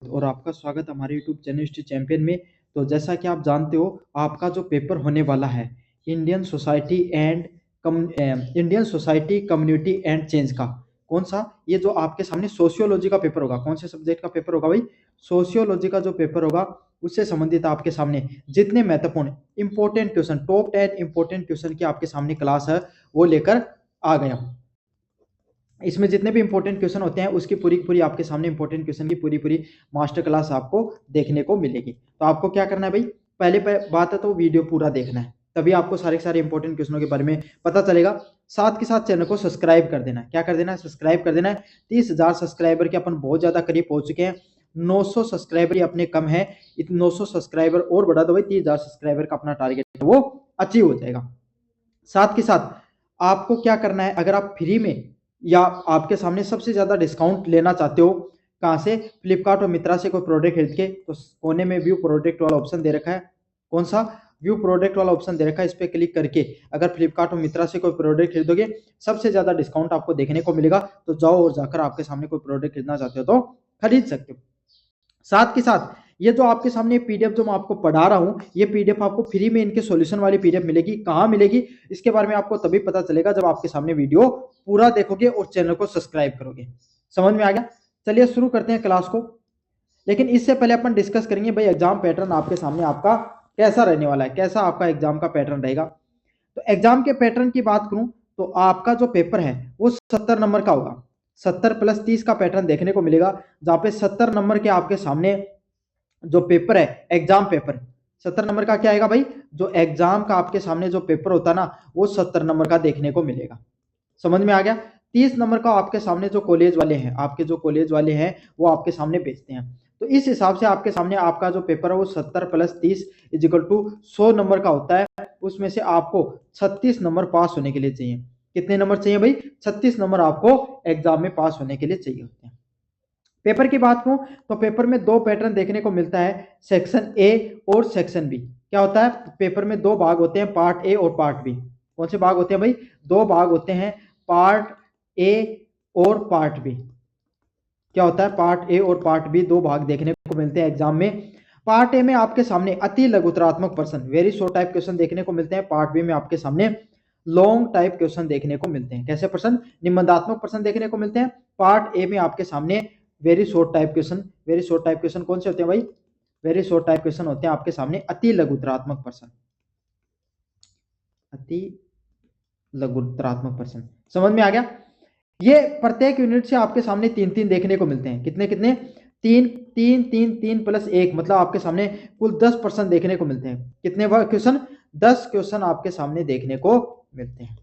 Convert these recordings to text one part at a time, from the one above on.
और आपका स्वागत हमारे यूट्यूब चैनल हिस्ट्री चैंपियन में। तो जैसा कि आप जानते हो, आपका जो पेपर होने वाला है Indian society and Indian society community and change का, कौन सा, ये जो आपके सामने सोशियोलॉजी का पेपर होगा। कौन से सब्जेक्ट का पेपर होगा भाई? सोशियोलॉजी का जो पेपर होगा उससे संबंधित आपके सामने जितने महत्वपूर्ण important question, top 10 important question की आपके सामने क्लास है वो लेकर आ गया हूं। इसमें जितने भी इंपॉर्टेंट क्वेश्चन होते हैं उसकी पूरी पूरी आपके सामने इंपॉर्टेंट क्वेश्चन की पूरी पूरी मास्टर क्लास आपको देखने को मिलेगी। तो आपको क्या करना है भाई, पहले बात है तो वीडियो पूरा देखना है, तभी आपको सारे के सारे इंपॉर्टेंट क्वेश्चनों के बारे में पता चलेगा। साथ के साथ चैनल को सब्सक्राइब कर देना है। क्या कर देना है? सब्सक्राइब कर देना है। 30,000 सब्सक्राइबर के अपन बहुत ज्यादा करीब पहुंच चुके हैं। 900 सब्सक्राइबर ही अपने कम है, 900 सब्सक्राइबर और बढ़ा दो भाई, 30,000 सब्सक्राइबर का अपना टारगेट है वो अचीव हो जाएगा। साथ के साथ आपको क्या करना है, अगर आप फ्री में या आपके सामने सबसे ज्यादा डिस्काउंट लेना चाहते हो, कहां से? फ्लिपकार्ट और मित्रा से कोई प्रोडक्ट खरीद के, तो कोने में व्यू प्रोडक्ट वाला ऑप्शन दे रखा है। कौन सा? व्यू प्रोडक्ट वाला ऑप्शन दे रखा है। इस पे क्लिक करके अगर फ्लिपकार्ट और मित्रा से कोई प्रोडक्ट खरीदोगे, सबसे ज्यादा डिस्काउंट आपको देखने को मिलेगा। तो जाओ और जाकर आपके सामने कोई प्रोडक्ट खरीदना चाहते हो तो खरीद सकते हो। साथ के साथ ये जो आपके सामने पीडीएफ जो मैं आपको पढ़ा रहा हूं, ये पीडीएफ आपको फ्री में इनके सॉल्यूशन वाली पीडीएफ मिलेगी। कहां मिलेगी इसके बारे में आपको तभी पता चलेगा जब आपके सामने वीडियो पूरा देखोगे और चैनल को सब्सक्राइब करोगे। समझ में आ गया? चलिए शुरू करते हैं क्लास को। लेकिन इससे पहले अपन डिस्कस करेंगे भाई एग्जाम पैटर्न आपके सामने आपका कैसा रहने वाला है, कैसा आपका एग्जाम का पैटर्न रहेगा। तो एग्जाम के पैटर्न की बात करूं तो आपका जो पेपर है वो 70 नंबर का होगा। 70 + 30 का पैटर्न देखने को मिलेगा, जहां पे 70 नंबर के आपके सामने जो पेपर है, एग्जाम पेपर 70 नंबर का क्या आएगा भाई? जो एग्जाम का आपके सामने जो पेपर होता है ना, वो 70 नंबर का देखने को मिलेगा। समझ में आ गया? 30 नंबर का आपके सामने जो कॉलेज वाले हैं, आपके जो कॉलेज वाले हैं वो आपके सामने बेचते हैं। तो इस हिसाब से आपके सामने आपका जो पेपर है वो 70 + 30 = 100 नंबर का होता है। उसमें से आपको 36 नंबर पास होने के लिए चाहिए। कितने नंबर चाहिए भाई? 36 नंबर आपको एग्जाम में पास होने के लिए चाहिए होते हैं। पेपर की बात करूं तो पेपर में दो पैटर्न देखने को मिलता है, सेक्शन ए और सेक्शन बी। क्या होता है? पेपर में दो भाग होते हैं, पार्ट ए और पार्ट बी। कौन से भाग होते हैं भाई? दो भाग होते हैं, पार्ट ए और पार्ट बी। क्या होता है? पार्ट ए और पार्ट बी, दो भाग देखने को मिलते हैं एग्जाम में। पार्ट ए में आपके सामने अति लघुतरात्मक प्रश्न, वेरी शॉर्ट टाइप क्वेश्चन देखने को मिलते हैं। पार्ट बी में आपके सामने लॉन्ग टाइप क्वेश्चन देखने को मिलते हैं। कैसे प्रश्न? निबंधात्मक प्रश्न देखने को मिलते हैं। पार्ट ए में आपके सामने very short type question. Very short type question कौन से होते हैं भाई? वेरी शॉर्ट टाइप क्वेश्चन होते हैं आपके सामने अति लघुतरात्मक प्रश्न। अति लघुतरात्मक प्रश्न। समझ में आ गया? ये प्रत्येक यूनिट से आपके सामने तीन तीन देखने को मिलते हैं। कितने कितने? तीन तीन तीन, 3 + 1 मतलब आपके सामने कुल 10 प्रश्न देखने को मिलते हैं। कितने क्वेश्चन? 10 क्वेश्चन आपके सामने देखने को मिलते हैं।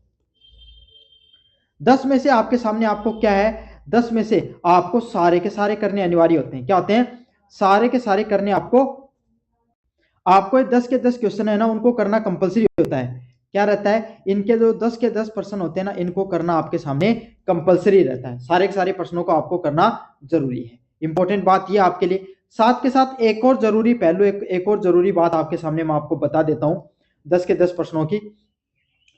10 में से आपके सामने आपको क्या है, 10 में से आपको सारे के सारे करने अनिवार्य होते हैं। क्या होते हैं? सारे के सारे करने आपको 10 के 10 क्वेश्चन है ना, उनको करना कंपलसरी होता है। क्या रहता है? इनके जो 10 के 10 प्रश्न होते हैं ना, इनको करना आपके सामने कंपलसरी रहता है। सारे के सारे प्रश्नों को आपको करना जरूरी है। इंपॉर्टेंट बात यह आपके लिए। साथ के साथ एक और जरूरी पहलू, एक और जरूरी बात आपके सामने मैं आपको बता देता हूं 10 के 10 प्रश्नों की।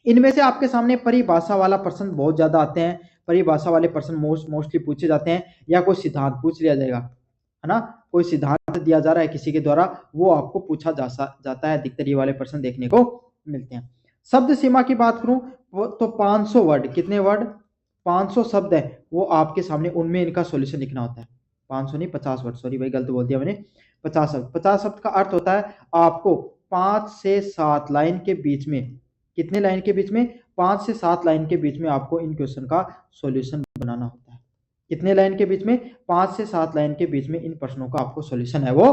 इनमें से आपके सामने परिभाषा वाला प्रश्न बहुत ज्यादा आते हैं। परिभाषा वाले प्रश्न मोस्टली पूछे जाते हैं, या कोई सिद्धांत पूछ लिया जाएगा, है ना? कोई सिद्धांत दिया जा रहा है किसी के द्वारा, वो आपको पूछा जाता है। अधिकतर ये वाले प्रश्न देखने को मिलते हैं। शब्द सीमा की बात करूं तो 500 वर्ड, कितने वर्ड? 500 शब्द है वो आपके सामने, उनमें इनका सॉल्यूशन लिखना होता है। 500 नहीं, 50 वर्ड, सॉरी भाई गलत बोल दिया मैंने। 50 शब्द। 50 शब्द का अर्थ होता है आपको 5 से 7 लाइन के बीच में, कितने लाइन के बीच में? 5 से 7 लाइन के बीच में आपको इन क्वेश्चन का सॉल्यूशन बनाना होता है। कितने लाइन के बीच में? 5 से 7 लाइन के बीच में इन प्रश्नों का आपको सॉल्यूशन है वो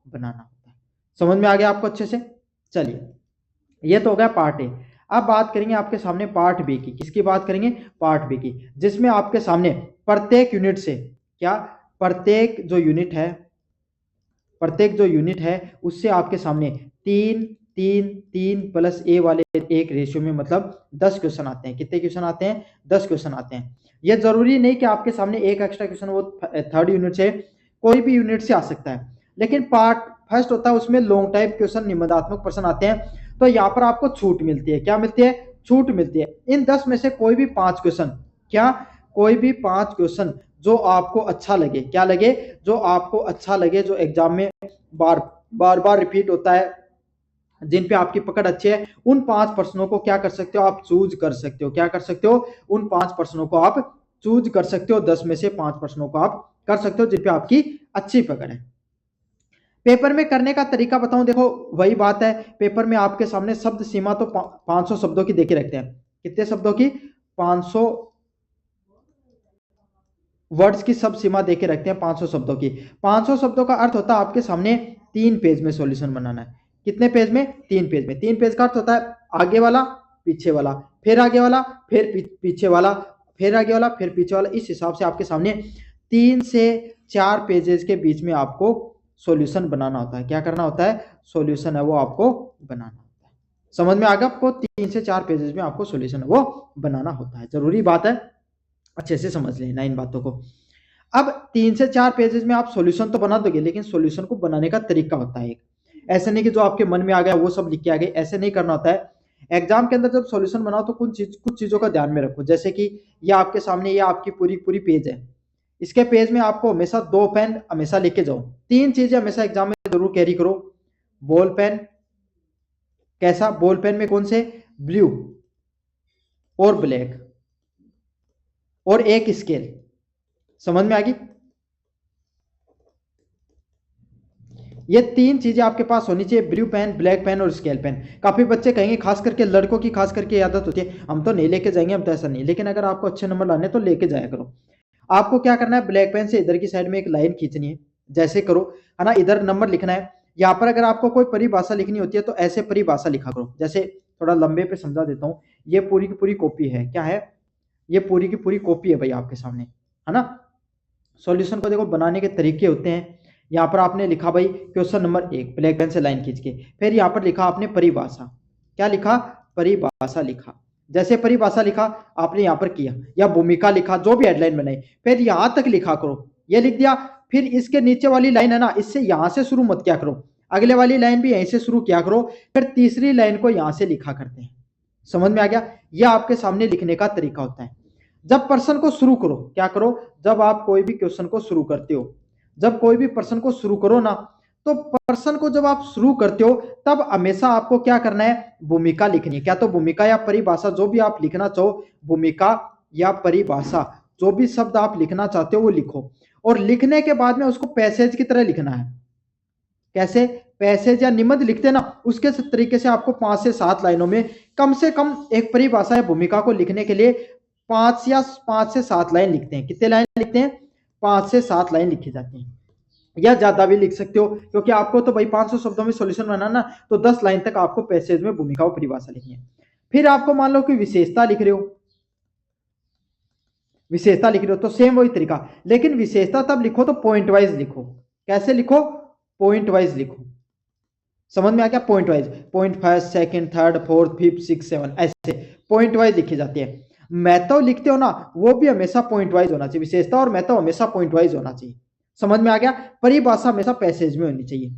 बनाना होता है। समझ में आ गया आपको अच्छे से? चलिए, ये तो हो गया पार्ट ए। अब बात करेंगे आपके सामने पार्ट बी की। किसकी बात करेंगे? पार्ट बी की, जिसमें आपके सामने प्रत्येक यूनिट से, क्या, प्रत्येक जो यूनिट है उससे आपके सामने 3 3 3 + ए वाले एक रेशियो में, मतलब 10 क्वेश्चन आते हैं। कितने क्वेश्चन आते हैं? 10 क्वेश्चन आते हैं। यह जरूरी नहीं कि आपके सामने एक एक्स्ट्रा क्वेश्चन वो थर्ड यूनिट से, कोई भी यूनिट से आ सकता है। लेकिन पार्ट फर्स्ट होता है उसमें लॉन्ग टाइप क्वेश्चन, निबंधात्मक प्रश्न आते हैं। तो यहाँ पर आपको छूट मिलती है। क्या मिलती है? छूट मिलती है। इन 10 में से कोई भी 5 क्वेश्चन, क्या, कोई भी 5 क्वेश्चन जो आपको अच्छा लगे। क्या लगे? जो आपको अच्छा लगे, जो एग्जाम में बार बार बार रिपीट होता है, जिन पे आपकी पकड़ अच्छी है, उन 5 प्रश्नों को क्या कर सकते हो आप? चूज कर सकते हो। क्या कर सकते हो? उन 5 प्रश्नों को आप चूज कर सकते हो। 10 में से 5 प्रश्नों को आप कर सकते हो जिन पे आपकी अच्छी पकड़ है। पेपर में करने का तरीका बताऊं, देखो वही बात है, पेपर में आपके सामने शब्द सीमा तो 500 शब्दों की देके रखते हैं। कितने शब्दों की? 500 वर्ड्स की सब सीमा देके रखते हैं, 500 शब्दों की। 500 शब्दों का अर्थ होता है आपके सामने 3 पेज में सॉल्यूशन बनाना है। कितने पेज में? 3 पेज में। 3 पेज का अर्थ होता है आगे वाला, पीछे वाला, फिर आगे वाला, फिर पीछे वाला, फिर आगे वाला, फिर पीछे वाला। इस हिसाब से आपके सामने 3 से 4 पेजेस के बीच में आपको सॉल्यूशन बनाना होता है। क्या करना होता है? सॉल्यूशन है वो आपको बनाना होता है। समझ में आ गया आपको? 3 से 4 पेजेस में आपको सॉल्यूशन है वो बनाना होता है। जरूरी बात है, अच्छे से समझ लेना इन बातों को। अब 3 से 4 पेजेस में आप सॉल्यूशन तो बना दोगे, लेकिन सॉल्यूशन को बनाने का तरीका होता है एक। ऐसे नहीं कि जो आपके मन में आ गया वो सब लिख के आ गए, ऐसे नहीं करना होता है। एग्जाम के अंदर जब सॉल्यूशन बनाओ तो कुछ चीजों का ध्यान में रखो। जैसे कि ये आपके सामने, ये आपकी पूरी पूरी पेज है, इसके पेज में आपको हमेशा 2 पेन हमेशा लेके जाओ। 3 चीजें हमेशा एग्जाम में जरूर कैरी करो। बॉल पेन, कैसा बॉल पेन में? कौन से? ब्लू और ब्लैक, और एक स्केल। समझ में आ गई? ये 3 चीजें आपके पास होनी चाहिए, ब्लू पेन, ब्लैक पेन और स्केल पेन। काफी बच्चे कहेंगे, खास करके लड़कों की खास करके आदत होती है, हम तो नहीं लेके जाएंगे, हम तो ऐसा नहीं। लेकिन अगर आपको अच्छे नंबर लाने तो लेके जाया करो। आपको क्या करना है? ब्लैक पेन से इधर की साइड में एक लाइन खींचनी है, जैसे करो, है ना। इधर नंबर लिखना है। यहाँ पर अगर आपको कोई परिभाषा लिखनी होती है तो ऐसे परिभाषा लिखा करो। जैसे थोड़ा लंबे पे समझा देता हूँ। ये पूरी की पूरी कॉपी है। क्या है? ये पूरी की पूरी कॉपी है भाई आपके सामने, है ना। सॉल्यूशन को देखो बनाने के तरीके होते हैं। यहाँ पर आपने लिखा भाई क्वेश्चन नंबर 1, ब्लैक पेन से लाइन खींच के। फिर यहाँ पर लिखा आपने परिभाषा। क्या लिखा? परिभाषा लिखा। जैसे परिभाषा लिखा आपने यहाँ पर किया, या भूमिका लिखा, जो भी हेडलाइन बनाई, फिर यहाँ तक लिखा करो। ये लिख दिया। फिर इसके नीचे वाली लाइन है ना, इससे यहाँ से शुरू मत किया करो, अगले वाली लाइन भी यहीं से शुरू किया करो। फिर तीसरी लाइन को यहाँ से लिखा करते हैं। समझ में आ गया? यह आपके सामने लिखने का तरीका होता है। जब प्रश्न को शुरू करो, क्या करो? जब आप कोई भी क्वेश्चन को शुरू करते हो, जब कोई भी प्रश्न को शुरू करो ना, तो प्रश्न को जब आप शुरू करते हो तब हमेशा आपको क्या करना है? भूमिका लिखनी है। क्या? तो भूमिका या परिभाषा, जो भी आप लिखना चाहो, भूमिका या परिभाषा, जो भी शब्द आप लिखना चाहते हो वो लिखो। और लिखने के बाद में उसको पैसेज की तरह लिखना है। कैसे? पैसेज या निबंध लिखते ना, उसके तरीके से आपको 5 से 7 लाइनों में कम से कम एक परिभाषा या भूमिका को लिखने के लिए 5 से 7 लाइन लिखते हैं। कितने लाइन लिखते हैं? 5 से 7 लाइन लिखी जाती हैं। या ज्यादा भी लिख सकते हो, क्योंकि आपको तो भाई 500 शब्दों में सॉल्यूशन बनाना, तो 10 लाइन तक आपको पैसेज में भूमिका और परिभाषा लिखनी है। फिर आपको मान लो कि विशेषता लिख रहे हो, विशेषता लिख रहे हो तो सेम वही तरीका, लेकिन विशेषता तब लिखो तो पॉइंट वाइज लिखो। कैसे लिखो? पॉइंट वाइज लिखो। समझ में आ गया? Point wise, point first, second, third, fourth, fifth, six, seven, ऐसे पॉइंट वाइज लिखी जाती है। मैथव लिखते हो ना, वो भी हमेशा पॉइंट वाइज होना चाहिए। विशेषता और मैथव हमेशा पॉइंट वाइज होना चाहिए। समझ में आ गया? परिभाषा हमेशा पैसेज में होनी चाहिए।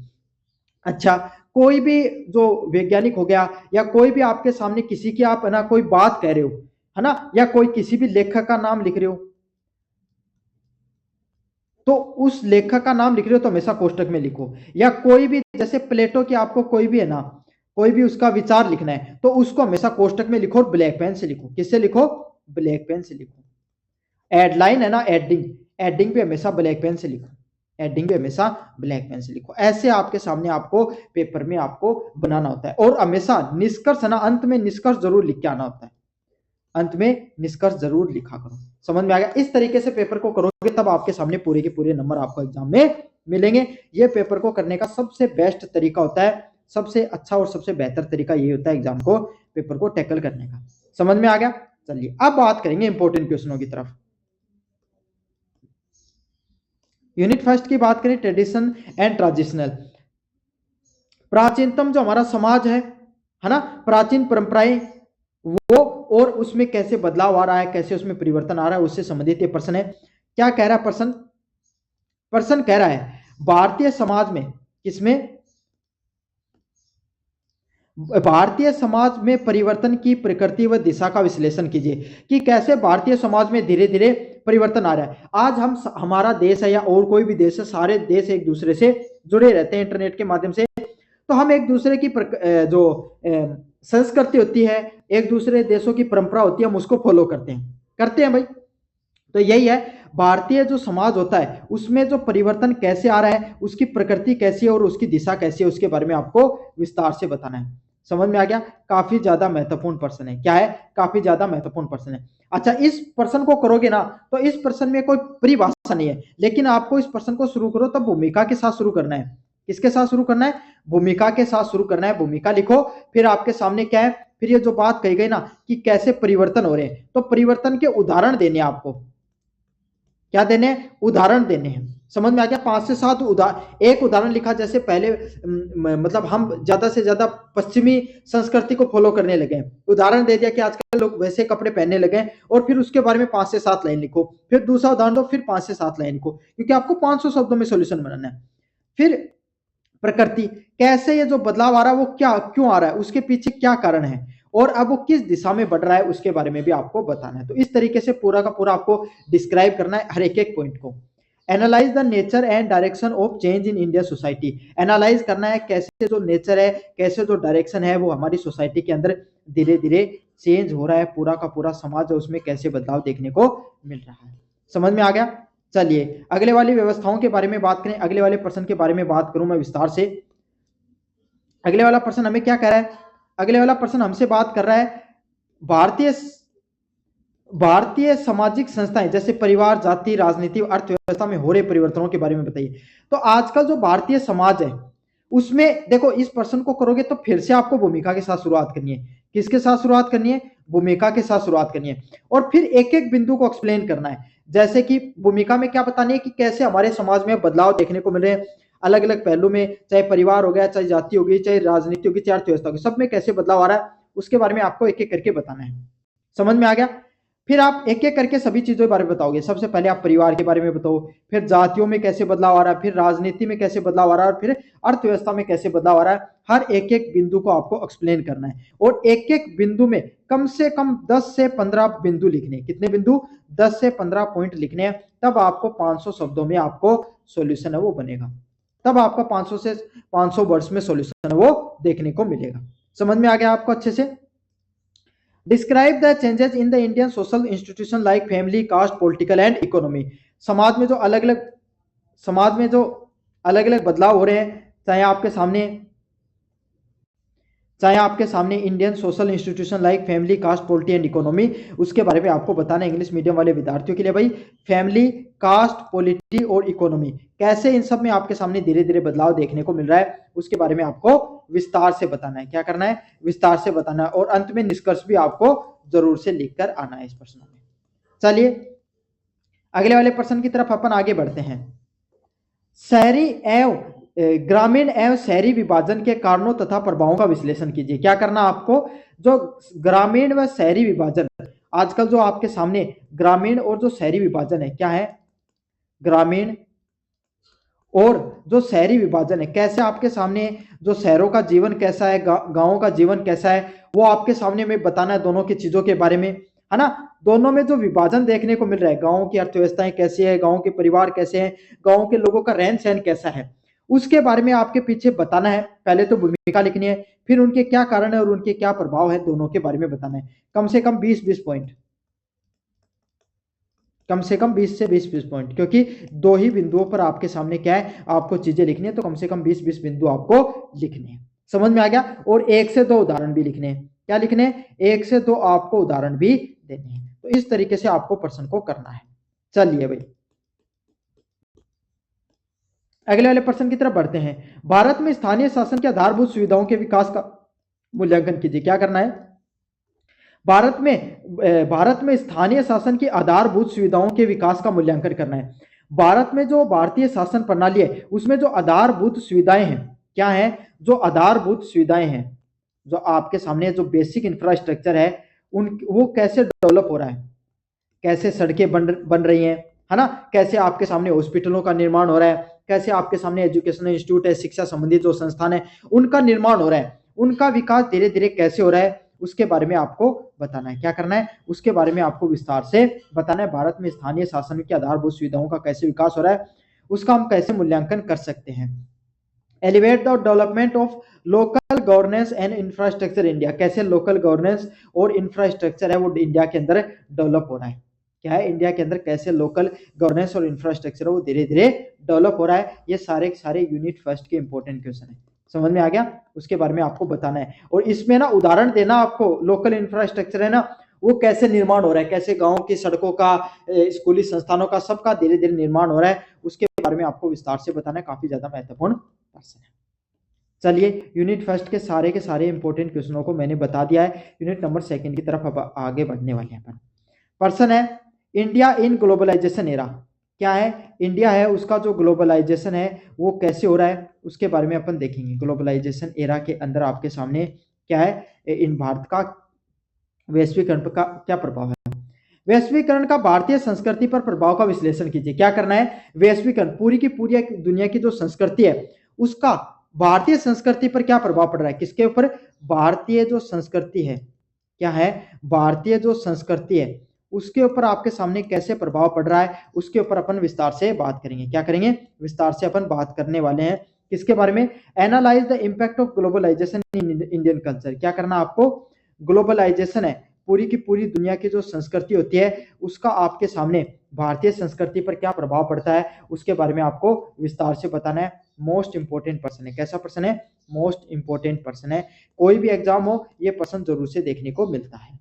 अच्छा, कोई भी जो वैज्ञानिक हो गया, या कोई भी आपके सामने किसी की आप है ना कोई बात कह रहे हो, है ना, या कोई किसी भी लेखक का नाम लिख रहे हो, तो उस लेखक का नाम लिख रहे हो तो हमेशा कोष्टक में लिखो। या कोई भी, जैसे प्लेटो की आपको कोई भी है ना, कोई भी उसका विचार लिखना है तो उसको हमेशा कोष्टक में लिखो और ब्लैक पेन से लिखो। किससे लिखो? ब्लैक पेन से लिखो। एडलाइन है ना, एडिंग, एडिंग पे हमेशा ब्लैक पेन से लिखो। एडिंग पे हमेशा ब्लैक पेन से लिखो। ऐसे आपके सामने आपको पेपर में आपको बनाना होता है। और हमेशा निष्कर्ष है ना, अंत में निष्कर्ष जरूर लिख के आना होता है। अंत में निष्कर्ष जरूर लिखा करो। समझ में आ गया? इस तरीके से पेपर को करोगे तब आपके सामने पूरे के पूरे नंबर आपको एग्जाम में मिलेंगे। ये पेपर को करने का सबसे बेस्ट तरीका होता है, सबसे अच्छा और सबसे बेहतर तरीका ये होता है एग्जाम को, पेपर को टैकल करने का। समझ में आ गया? चलिए अब बात करेंगे इंपॉर्टेंट क्वेश्चनों की तरफ। यूनिट फर्स्ट की बात करें, ट्रेडिशन एंड ट्रांजिशनल। प्राचीनतम जो हमारा समाज है ना, प्राचीन परंपराएं, वो और उसमें कैसे बदलाव आ रहा है, कैसे उसमें परिवर्तन आ रहा है, उससे संबंधित ये प्रश्न है। क्या कह रहा है प्रश्न? प्रश्न कह रहा है भारतीय समाज में, किसमें? भारतीय समाज में परिवर्तन की प्रकृति व दिशा का विश्लेषण कीजिए। कि कैसे भारतीय समाज में धीरे धीरे परिवर्तन आ रहा है। आज हमारा देश है या और कोई भी देश है, सारे देश एक दूसरे से जुड़े रहते हैं इंटरनेट के माध्यम से। तो हम एक दूसरे की जो संस्कृति होती है, एक दूसरे देशों की परंपरा होती है, हम उसको फॉलो करते हैं भाई। तो यही है, भारतीय जो समाज होता है उसमें जो परिवर्तन कैसे आ रहा है, उसकी प्रकृति कैसी है और उसकी दिशा कैसी है, उसके बारे में आपको विस्तार से बताना है। समझ में आ गया? काफी ज्यादा महत्वपूर्ण प्रश्न है। क्या है? काफी ज्यादा महत्वपूर्ण प्रश्न है। अच्छा, इस प्रश्न को करोगे ना तो इस प्रश्न में कोई परिभाषा नहीं है, लेकिन आपको इस प्रश्न को शुरू करो तो भूमिका के साथ शुरू करना है। किसके साथ शुरू करना है? भूमिका के साथ शुरू करना है। भूमिका लिखो, फिर आपके सामने क्या है, फिर ये जो बात कही गई ना कि कैसे परिवर्तन हो रहे हैं, तो परिवर्तन के उदाहरण देने आपको। क्या देने हैं? उदाहरण देने हैं। समझ में आ गया? 5 से 7 एक उदाहरण लिखा। जैसे पहले मतलब हम ज्यादा से ज्यादा पश्चिमी संस्कृति को फॉलो करने लगे, उदाहरण दे दिया कि आजकल लोग वैसे कपड़े पहनने लगे, और फिर उसके बारे में 5 से 7 लाइन लिखो, फिर दूसरा उदाहरण दो, फिर 5 से 7 लाइन लिखो, क्योंकि आपको 500 शब्दों में सोल्यूशन बनाना है। फिर प्रकृति, कैसे ये जो बदलाव आ रहा है वो क्या क्यों आ रहा है, उसके पीछे क्या कारण है, और अब वो किस दिशा में बढ़ रहा है, उसके बारे में भी आपको बताना है। तो इस तरीके से पूरा का पूरा आपको डिस्क्राइब करना है हर एक पॉइंट को। Analyse the nature and direction of change in India society. Analyse करना है कैसे जो नेचर है, कैसे जो डायरेक्शन है वो हमारी सोसाइटी के अंदर धीरे धीरे चेंज हो रहा है, पूरा का पूरा समाज है उसमें कैसे बदलाव देखने को मिल रहा है। समझ में आ गया? चलिए अगले वाली व्यवस्थाओं के बारे में बात करें। अगले वाले प्रश्न के बारे में बात करूं मैं विस्तार से। अगले वाला प्रश्न हमें क्या कह रहा है? अगले वाला प्रश्न हमसे बात कर रहा है भारतीय सामाजिक संस्थाएं जैसे परिवार, जाति, राजनीति, अर्थव्यवस्था में हो रहे परिवर्तनों के बारे में बताइए। तो आजकल जो भारतीय समाज है उसमें देखो, इस प्रश्न को करोगे तो फिर से आपको भूमिका के साथ शुरुआत करनी है। किसके साथ शुरुआत करनी है? भूमिका के साथ शुरुआत करनी है, और फिर एक एक बिंदु को एक्सप्लेन करना है। जैसे कि भूमिका में क्या बतानी है कि कैसे हमारे समाज में बदलाव देखने को मिल रहे हैं अलग अलग पहलू में, चाहे परिवार हो गया, चाहे जाति होगी, चाहे राजनीति होगी, चाहे अर्थव्यवस्था होगी, सब में कैसे बदलाव आ रहा है उसके बारे में आपको एक एक करके बताना है। समझ में आ गया? फिर आप एक एक करके सभी चीजों के बारे में बताओगे। सबसे पहले आप परिवार के बारे में बताओ, फिर जातियों में कैसे बदलाव आ रहा है, फिर राजनीति में कैसे बदलाव आ रहा है, और फिर अर्थव्यवस्था में कैसे बदलाव आ रहा है। हर एक एक बिंदु को आपको एक्सप्लेन करना है, और एक एक बिंदु में कम से कम 10 से 15 बिंदु लिखने। कितने बिंदु? 10 से 15 पॉइंट लिखने हैं। तब आपको 500 शब्दों में आपको सॉल्यूशन है वो बनेगा। तब आपका 500 से 500 वर्ड्स में सॉल्यूशन है वो देखने को मिलेगा। समझ में आ गया आपको अच्छे से? Describe the changes in the Indian social institution like family, caste, political and economy. समाज में जो अलग अलग बदलाव हो रहे हैं, चाहे आपके सामने Indian social institution like family, caste, polity and economy, उसके बारे में आपको बताना है। इंग्लिश मीडियम वाले विद्यार्थियों के लिए भाई, फैमिली, कास्ट, पॉलिटी और इकोनॉमी कैसे इन सब में आपके सामने धीरे धीरे बदलाव देखने को मिल रहा है उसके बारे में आपको विस्तार से बताना है। क्या करना है? विस्तार से बताना है, और अंत में निष्कर्ष भी आपको जरूर से लिखकर आना है इस प्रश्न में। चलिए अगले वाले प्रश्न की तरफ अपन आगे बढ़ते हैं। शहरी एवं ग्रामीण एवं शहरी विभाजन के कारणों तथा प्रभावों का विश्लेषण कीजिए। क्या करना आपको? जो ग्रामीण व शहरी विभाजन, आजकल जो आपके सामने ग्रामीण और जो शहरी विभाजन है, क्या है? ग्रामीण और जो शहरी विभाजन है, कैसे आपके सामने जो शहरों का जीवन कैसा है, गांवों का जीवन कैसा है, वो आपके सामने में बताना है दोनों की चीजों के बारे में, है ना। दोनों में जो विभाजन देखने को मिल रहा है, गांवों की अर्थव्यवस्थाएं कैसी है, गांव के परिवार कैसे हैं, गांव के लोगों का रहन सहन कैसा है, उसके बारे में आपके पीछे बताना है। पहले तो भूमिका लिखनी है, फिर उनके क्या कारण है और उनके क्या प्रभाव है, दोनों के बारे में बताना है। कम से कम 20-20 पॉइंट, कम से कम 20 से 20 पॉइंट, क्योंकि दो ही बिंदुओं पर आपके सामने क्या है, आपको चीजें लिखनी है, तो कम से कम 20-20 बिंदु आपको लिखने हैं। समझ में आ गया? और 1 से 2 उदाहरण भी लिखने हैं। क्या लिखने हैं? 1 से 2 आपको उदाहरण भी देने हैं। तो इस तरीके से आपको प्रश्न को करना है। चलिए भाई अगले वाले प्रश्न की तरफ बढ़ते हैं। भारत में स्थानीय शासन की आधारभूत सुविधाओं के विकास का मूल्यांकन कीजिए। क्या करना है? भारत में स्थानीय शासन की आधारभूत सुविधाओं के विकास का मूल्यांकन करना है। भारत में जो भारतीय शासन प्रणाली है उसमें जो आधारभूत सुविधाएं हैं, क्या है? जो आधारभूत सुविधाएं हैं, जो आपके सामने जो बेसिक इंफ्रास्ट्रक्चर है वो कैसे डेवलप हो रहा है, कैसे सड़कें बन रही हैं, है ना, कैसे आपके सामने हॉस्पिटलों का निर्माण हो रहा है, कैसे आपके सामने एजुकेशनल इंस्टीट्यूट है, शिक्षा संबंधी जो संस्थान है उनका निर्माण हो रहा है, उनका विकास धीरे धीरे कैसे हो रहा है, उसके बारे में आपको बताना है। क्या करना है, उसके बारे में आपको विस्तार से बताना है। भारत में स्थानीय शासन की आधारभूत सुविधाओं का कैसे विकास हो रहा है, उसका हम कैसे मूल्यांकन कर सकते हैं। Elevate the development of local governance and infrastructure India, कैसे लोकल गवर्नेंस और इंफ्रास्ट्रक्चर है वो इंडिया के अंदर डेवलप हो रहा है। क्या है, इंडिया के अंदर कैसे लोकल गवर्नेंस और इंफ्रास्ट्रक्चर वो धीरे धीरे डेवलप हो रहा है। ये सारे सारे यूनिट फर्स्ट के इंपॉर्टेंट क्वेश्चन है, समझ में आ गया। उसके बारे में आपको बताना है और इसमें ना उदाहरण देना आपको, लोकल इंफ्रास्ट्रक्चर है ना वो कैसे निर्माण हो रहा है, कैसे गांव की सड़कों का, स्कूली संस्थानों का, सबका धीरे धीरे निर्माण हो रहा है, उसके बारे में आपको विस्तार से बताना है। काफी ज्यादा महत्वपूर्ण पर्सन है। चलिए, यूनिट फर्स्ट के सारे इंपॉर्टेंट क्वेश्चनों को मैंने बता दिया है। यूनिट नंबर सेकंड की तरफ अब आगे बढ़ने वाले हैं अपन। पर्सन है इंडिया इन ग्लोबलाइजेशन एरा, क्या है, इंडिया है उसका जो ग्लोबलाइजेशन है वो कैसे हो रहा है, उसके बारे में अपन देखेंगे। ग्लोबलाइजेशन एरा के अंदर आपके सामने क्या है, इन भारत का वैश्वीकरण का क्या प्रभाव है। वैश्वीकरण का भारतीय संस्कृति पर प्रभाव का विश्लेषण कीजिए। क्या करना है, वैश्वीकरण पूरी की पूरी दुनिया की जो संस्कृति है उसका भारतीय संस्कृति पर क्या प्रभाव पड़ रहा है, किसके ऊपर, भारतीय जो संस्कृति है, क्या है, भारतीय जो संस्कृति है उसके ऊपर आपके सामने कैसे प्रभाव पड़ रहा है, उसके ऊपर अपन विस्तार से बात करेंगे। क्या करेंगे, विस्तार से अपन बात करने वाले हैं किसके बारे में, analyse the impact of globalisation in Indian culture. क्या करना आपको, ग्लोबलाइजेशन है पूरी की पूरी दुनिया की जो संस्कृति होती है उसका आपके सामने भारतीय संस्कृति पर क्या प्रभाव पड़ता है उसके बारे में आपको विस्तार से बताना है। मोस्ट इंपोर्टेंट पर्सन है, कैसा पर्सन है, मोस्ट इंपोर्टेंट पर्सन है, कोई भी एग्जाम हो ये पर्सन जरूर से देखने को मिलता है।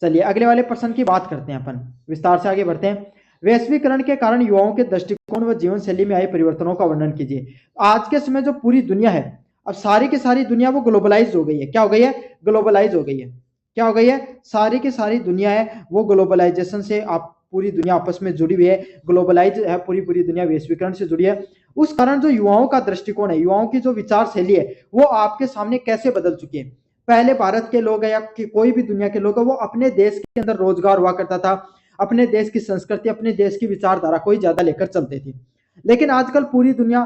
चलिए अगले वाले पर्सन की बात करते हैं अपन, विस्तार से आगे बढ़ते हैं। वैश्वीकरण के कारण युवाओं के दृष्टिकोण व जीवन शैली में आए परिवर्तनों का वर्णन कीजिए। आज के समय जो पूरी दुनिया है, अब सारी की सारी दुनिया वो ग्लोबलाइज हो गई है। क्या हो गई है, ग्लोबलाइज हो गई है। क्या हो गई है, सारी की सारी दुनिया है वो ग्लोबलाइजेशन से, आप पूरी दुनिया आपस में जुड़ी हुई है, ग्लोबलाइज है पूरी पूरी दुनिया, वैश्वीकरण से जुड़ी है। उस कारण जो युवाओं का दृष्टिकोण है, युवाओं की जो विचार शैली है वो आपके सामने कैसे बदल चुकी है। पहले भारत के लोग या कि कोई भी दुनिया के लोग वो अपने देश के अंदर रोजगार हुआ करता था, अपने देश की संस्कृति, अपने देश की विचारधारा को ही ज्यादा लेकर चलते थे। लेकिन आजकल पूरी दुनिया,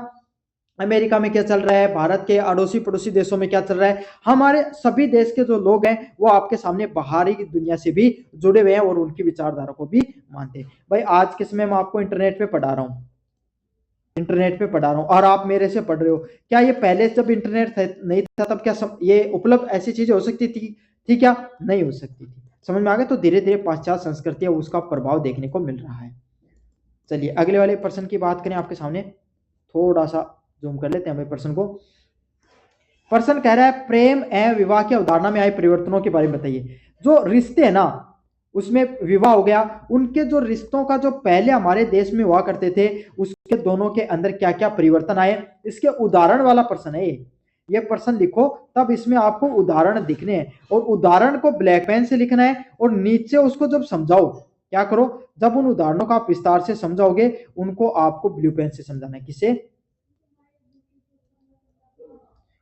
अमेरिका में क्या चल रहा है, भारत के अड़ोसी पड़ोसी देशों में क्या चल रहा है, हमारे सभी देश के जो लोग हैं वो आपके सामने बाहरी दुनिया से भी जुड़े हुए हैं और उनकी विचारधारा को भी मानते हैं। भाई आज के समय मैं आपको इंटरनेट पे पढ़ा रहा हूँ, इंटरनेट पे पढ़ा रहा हूँ और आप मेरे से पढ़ रहे हो, क्या ये पहले जब इंटरनेट नहीं था तब क्या ये उपलब्ध ऐसी चीजें हो सकती थी क्या, नहीं हो सकती थी। समझ में आ गया। तो धीरे धीरे पाश्चात्य संस्कृति है उसका प्रभाव देखने को मिल रहा है। चलिए अगले वाले पर्सन की बात करें, आपके सामने थोड़ा सा जूम कर लेते हैं भाई पर्सन को। पर्सन कह रहा है प्रेम एवं विवाह की अवधारणा में आए परिवर्तनों के बारे में बताइए। जो रिश्ते है ना उसमें विवाह हो गया, उनके जो रिश्तों का जो पहले हमारे देश में हुआ करते थे उसके दोनों के अंदर क्या क्या परिवर्तन आए, इसके उदाहरण वाला पर्सन है ये पर्सन लिखो, तब इसमें आपको उदाहरण दिखने हैं और उदाहरण को ब्लैक पेन से लिखना है और नीचे उसको जब समझाओ क्या करो, जब उन उदाहरणों का आप विस्तार से समझाओगे उनको आपको ब्लू पेन से समझाना है। किसे,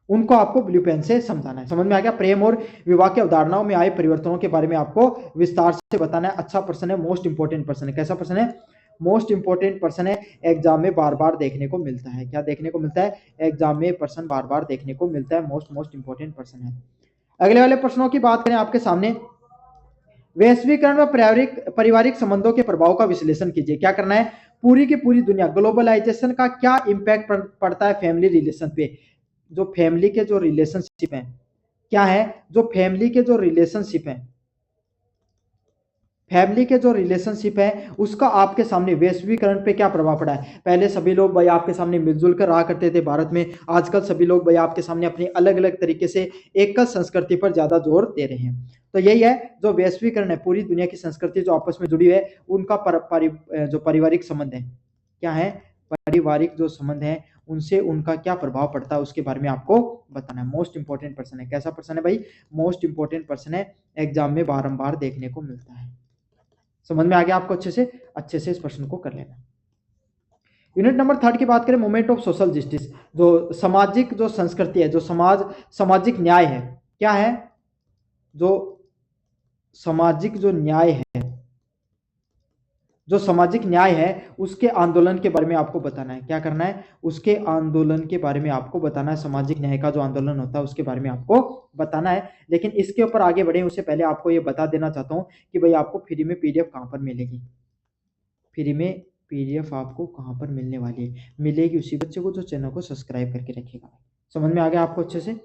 उनको आपको ब्लू पेन से समझाना है। समझ में आ गया। प्रेम और विवाह की अवधारणाओं में आए परिवर्तनों के बारे में आपको विस्तार से बताना है। अच्छा पर्सन है, मोस्ट इंपोर्टेंट पर्सन है। कैसा पर्सन है, मोस्ट इंपोर्टेंट पर्सन है, एग्जाम में बार बार देखने को मिलता है। क्या देखने को मिलता है, एग्जाम में पर्सन बार बार देखने को मिलता है, मोस्ट इंपोर्टेंट पर्सन है। अगले वाले प्रश्नों की बात करें आपके सामने, वैश्वीकरण व पारिवारिक संबंधों के प्रभाव का विश्लेषण कीजिए। क्या करना है, पूरी की पूरी दुनिया, ग्लोबलाइजेशन का क्या इंपैक्ट पड़ता है फैमिली रिलेशन पे। जो फैमिली के जो रिलेशनशिप हैं, क्या है, जो फैमिली के जो रिलेशनशिप हैं, फैमिली के जो रिलेशनशिप है उसका आपके सामने वैश्वीकरण पे क्या प्रभाव पड़ा है। पहले सभी लोग भाई आपके सामने मिलजुल कर रहा करते थे भारत में, आजकल सभी लोग भाई आपके सामने अपनी अलग अलग तरीके से एकल संस्कृति पर ज्यादा जोर दे रहे हैं। तो यही है जो वैश्वीकरण है, पूरी दुनिया की संस्कृति जो आपस में जुड़ी है उनका जो पारिवारिक संबंध है, क्या है, पारिवारिक जो संबंध है उनसे उनका क्या प्रभाव पड़ता है उसके बारे में आपको बताना है। मोस्ट इंपोर्टेंट पर्सन है। कैसा पर्सन है भाई, मोस्ट इंपोर्टेंट पर्सन है, एग्जाम में बारंबार देखने को मिलता है। समझ में आ गया आपको, अच्छे से इस प्रश्न को कर लेना। यूनिट नंबर थर्ड की बात करें, मोमेंट ऑफ सोशल जस्टिस, जो सामाजिक जो संस्कृति है, जो सामाजिक न्याय है, क्या है, जो सामाजिक जो न्याय है, जो सामाजिक न्याय है उसके आंदोलन के बारे में आपको बताना है। क्या करना है? उसके आंदोलन के बारे में आपको बताना है। सामाजिक न्याय का जो आंदोलन होता है उसके बारे में आपको बताना है। लेकिन इसके ऊपर आगे बढ़े उससे पहले आपको ये बता देना चाहता हूँ कि भाई आपको फ्री में पीडीएफ कहाँ पर मिलेगी। फ्री में पीडीएफ आपको कहाँ पर मिलने वाली है? मिलेगी उसी बच्चे को जो चैनल को सब्सक्राइब करके रखेगा। समझ में आ गया आपको अच्छे से?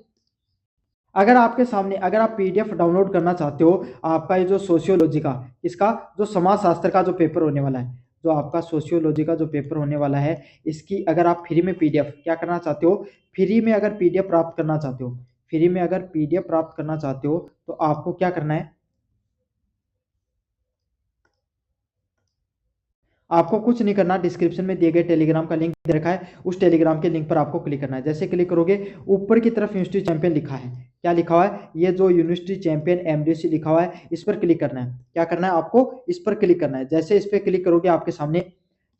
अगर आपके सामने अगर आप पीडीएफ डाउनलोड करना चाहते हो, आपका ये जो सोशियोलॉजी का इसका जो समाजशास्त्र का जो पेपर होने वाला है, जो आपका सोशियोलॉजी का जो पेपर होने वाला है, इसकी अगर आप फ्री में पीडीएफ क्या करना चाहते हो, फ्री में अगर पीडीएफ प्राप्त करना चाहते हो, फ्री में अगर पीडीएफ प्राप्त करना चाहते हो तो आपको क्या करना है? आपको कुछ नहीं करना, डिस्क्रिप्शन में दिए गए टेलीग्राम का लिंक दे रखा है, उस टेलीग्राम के लिंक पर आपको क्लिक करना है। जैसे क्लिक करोगे ऊपर की तरफ यूनिवर्सिटी चैंपियन लिखा है। क्या लिखा हुआ है? ये जो यूनिवर्सिटी चैंपियन एमडीसी लिखा हुआ है, इस पर क्लिक करना है। क्या करना है? आपको इस पर क्लिक करना है। जैसे इस पर क्लिक करोगे आपके सामने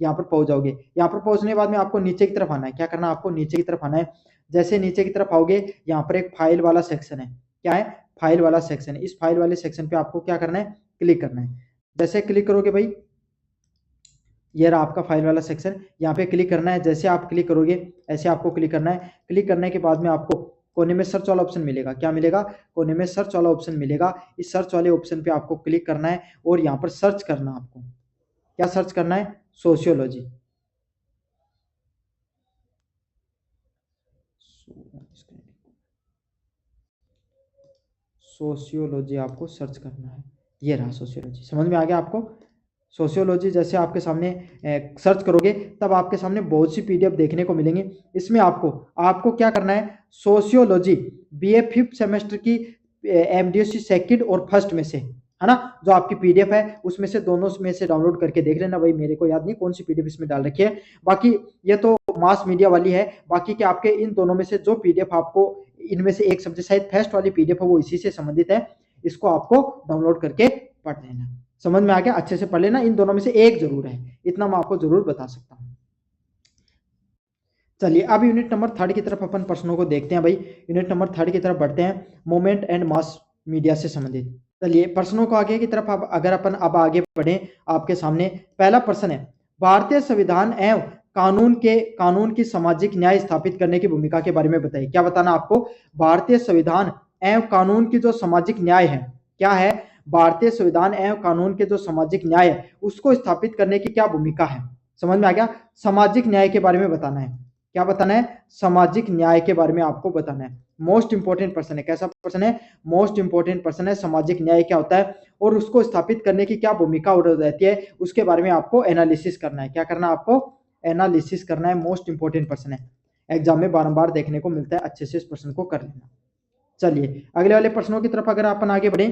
यहाँ पर पहुंच जाओगे। यहाँ पर पहुंचने के बाद में आपको नीचे की तरफ आना है। क्या करना है? आपको नीचे की तरफ आना है। जैसे नीचे की तरफ आओगे यहाँ पर एक फाइल वाला सेक्शन है। क्या है? फाइल वाला सेक्शन है। इस फाइल वाले सेक्शन पे आपको क्या करना है? क्लिक करना है। जैसे क्लिक करोगे भाई, ये रहा आपका फाइल वाला सेक्शन, यहाँ पे क्लिक करना है। जैसे आप क्लिक करोगे ऐसे आपको क्लिक करना है। क्लिक करने के बाद में आपको कोने में सर्च वाला ऑप्शन मिलेगा। क्या मिलेगा? कोने में सर्च वाला ऑप्शन मिलेगा। इस सर्च वाले ऑप्शन पे आपको क्लिक करना है और यहाँ पर सर्च करना है। आपको क्या सर्च करना है? सोशियोलॉजी। सोशियोलॉजी आपको सर्च करना है। ये रहा सोशियोलॉजी। समझ में आ गया आपको? सोशियोलॉजी जैसे आपके सामने सर्च करोगे तब आपके सामने बहुत सी पीडीएफ देखने को मिलेंगी। इसमें आपको आपको क्या करना है? सोशियोलॉजी बीए 5th सेमेस्टर की एमडीएससी सेकंड और फर्स्ट में से, है ना, जो आपकी पीडीएफ है उसमें से दोनों में से डाउनलोड करके देख लेना। भाई मेरे को याद नहीं कौन सी पीडीएफ इसमें डाल रखी है, बाकी ये तो मास मीडिया वाली है। बाकी के आपके इन दोनों में से जो पीडीएफ आपको इनमें से एक सब्जेक्ट शायद फर्स्ट वाली पीडीएफ है वो इसी से संबंधित है, इसको आपको डाउनलोड करके पढ़ लेना। समझ में आ गया? अच्छे से पढ़ लेना। इन दोनों में से एक जरूर है, इतना मैं आपको जरूर बता सकता हूँ। चलिए अब यूनिट नंबर 3 की तरफ अपन प्रश्नों को देखते हैं। भाई यूनिट नंबर 3 की तरफ बढ़ते हैं, मोमेंट एंड मास मीडिया से संबंधित। चलिए प्रश्नों को आगे की तरफ अगर अपन अब आगे बढ़े, आपके सामने पहला प्रश्न है, भारतीय संविधान एवं कानून की सामाजिक न्याय स्थापित करने की भूमिका के बारे में बताइए। क्या बताना आपको? भारतीय संविधान एवं कानून की जो सामाजिक न्याय है, क्या है? भारतीय संविधान एवं कानून के जो सामाजिक न्याय है उसको स्थापित करने की क्या भूमिका है। समझ में आ गया? सामाजिक न्याय के बारे में बताना है। क्या बताना है? सामाजिक न्याय के बारे में आपको बताना है। मोस्ट इंपोर्टेंट प्रश्न है। कैसा प्रश्न है? मोस्ट इंपोर्टेंट प्रश्न है। सामाजिक न्याय क्या होता है और उसको स्थापित करने की क्या भूमिका रहती है उसके बारे में आपको एनालिसिस करना है। क्या करना है? आपको एनालिसिस करना है। मोस्ट इंपोर्टेंट प्रश्न है, एग्जाम में बारंबार देखने को मिलता है। अच्छे से इस प्रश्न को कर लेना। चलिए अगले वाले प्रश्नों की तरफ अगर अपन आगे बढ़े,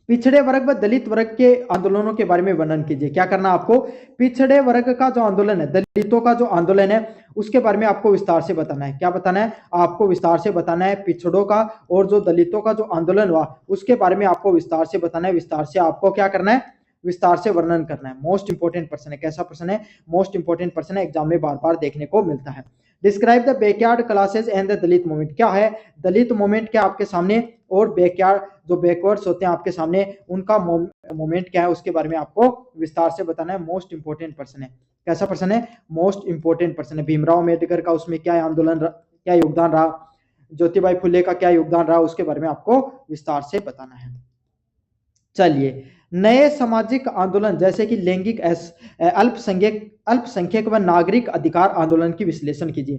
पिछड़े वर्ग व दलित वर्ग के आंदोलनों के बारे में वर्णन कीजिए। क्या करना आपको? पिछड़े वर्ग का जो आंदोलन है, दलितों का जो आंदोलन है उसके बारे में आपको विस्तार से बताना है। क्या बताना है? आपको विस्तार से बताना है पिछड़ों का और जो दलितों का जो आंदोलन हुआ उसके बारे में आपको विस्तार से बताना है। विस्तार से आपको क्या करना है? विस्तार से वर्णन करना है। मोस्ट इंपोर्टेंट प्रश्न है। कैसा प्रश्न है? मोस्ट इंपोर्टेंट प्रश्न है, एग्जाम में बार बार देखने को मिलता है। Describe the backyard classes and the Dalit movement. क्या है? दलित मूवमेंट क्या आपके सामने और बैकयार्ड जो बैकवर्ड्स होते हैं आपके सामने उनका मूवमेंट क्या है उसके बारे में आपको विस्तार से बताना है। मोस्ट इंपोर्टेंट प्रश्न है। कैसा प्रश्न है? मोस्ट इंपोर्टेंट प्रश्न है। भीमराव अम्बेडकर का उसमें क्या आंदोलन क्या योगदान रहा, ज्योतिबाई फुले का क्या योगदान रहा उसके बारे में आपको विस्तार से बताना है। चलिए नए सामाजिक आंदोलन जैसे कि लैंगिक अल्पसंख्यक व नागरिक अधिकार आंदोलन की विश्लेषण कीजिए।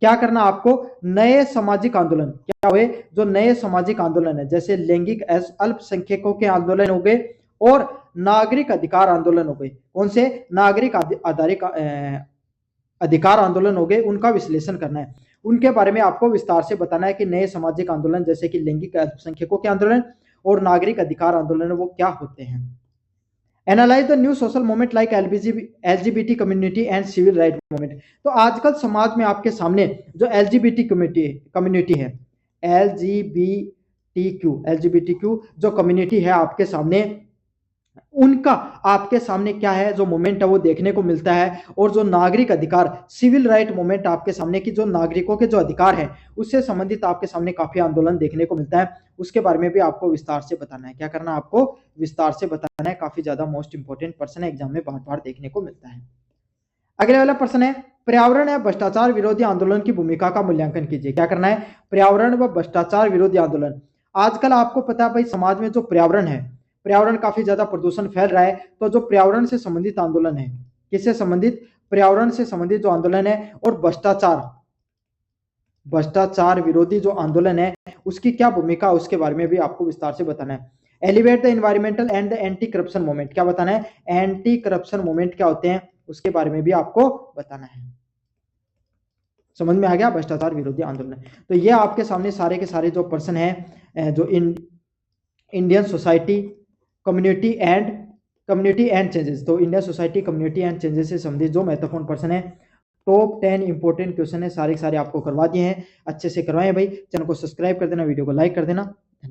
क्या करना आपको? नए सामाजिक आंदोलन क्या हुए? जो नए सामाजिक आंदोलन है जैसे लैंगिक अल्पसंख्यकों के आंदोलन हो गए और नागरिक अधिकार आंदोलन हो गए। कौन से? नागरिक अधिकार आंदोलन हो गए, उनका विश्लेषण करना है। उनके बारे में आपको विस्तार से बताना है कि नए सामाजिक आंदोलन जैसे कि लैंगिक अल्पसंख्यकों के आंदोलन और नागरिक अधिकार आंदोलन वो क्या होते हैं। Analyse the new social movement like LGBT community and civil right movement. तो आजकल समाज में आपके सामने जो एलजीबीटी कम्युनिटी है, एलजीबीटी क्यू जो कम्युनिटी है आपके सामने, उनका आपके सामने क्या है जो मूवमेंट है वो देखने को मिलता है। और जो नागरिक अधिकार सिविल राइट मूवमेंट आपके सामने की जो नागरिकों के जो अधिकार है उससे संबंधित आपके सामने काफी आंदोलन देखने को मिलता है। उसके बारे में भी आपको विस्तार से बताना है। क्या करना है आपको? विस्तार से बताना है। काफी ज्यादा मोस्ट इंपोर्टेंट प्रश्न है, एग्जाम में बार बार देखने को मिलता है। अगले वाला प्रश्न है, पर्यावरण या भ्रष्टाचार विरोधी आंदोलन की भूमिका का मूल्यांकन कीजिए। क्या करना है? पर्यावरण व भ्रष्टाचार विरोधी आंदोलन। आजकल आपको पता है भाई, समाज में जो पर्यावरण है, पर्यावरण काफी ज्यादा प्रदूषण फैल रहा है। तो जो पर्यावरण से संबंधित आंदोलन है, किससे संबंधित? पर्यावरण से संबंधित जो आंदोलन है, और भ्रष्टाचार, भ्रष्टाचार विरोधी जो आंदोलन है उसकी क्या भूमिका, उसके बारे में भी आपको विस्तार से बताना है। Elevate the environmental and the anti corruption movement. क्या बताना है? एंटी करप्शन मूवमेंट क्या होते हैं उसके बारे में भी आपको बताना है। समझ में आ गया? भ्रष्टाचार विरोधी आंदोलन। तो ये आपके सामने सारे के सारे जो प्रश्न है जो Indian society community and changes, तो Indian society community and changes से संबंधित जो महत्वपूर्ण प्रश्न है, टॉप 10 इंपोर्टेंट क्वेश्चन है, सारे के सारे आपको करवा दिए हैं। अच्छे से करवाएं भाई। चैनल को सब्सक्राइब कर देना, वीडियो को लाइक कर देना।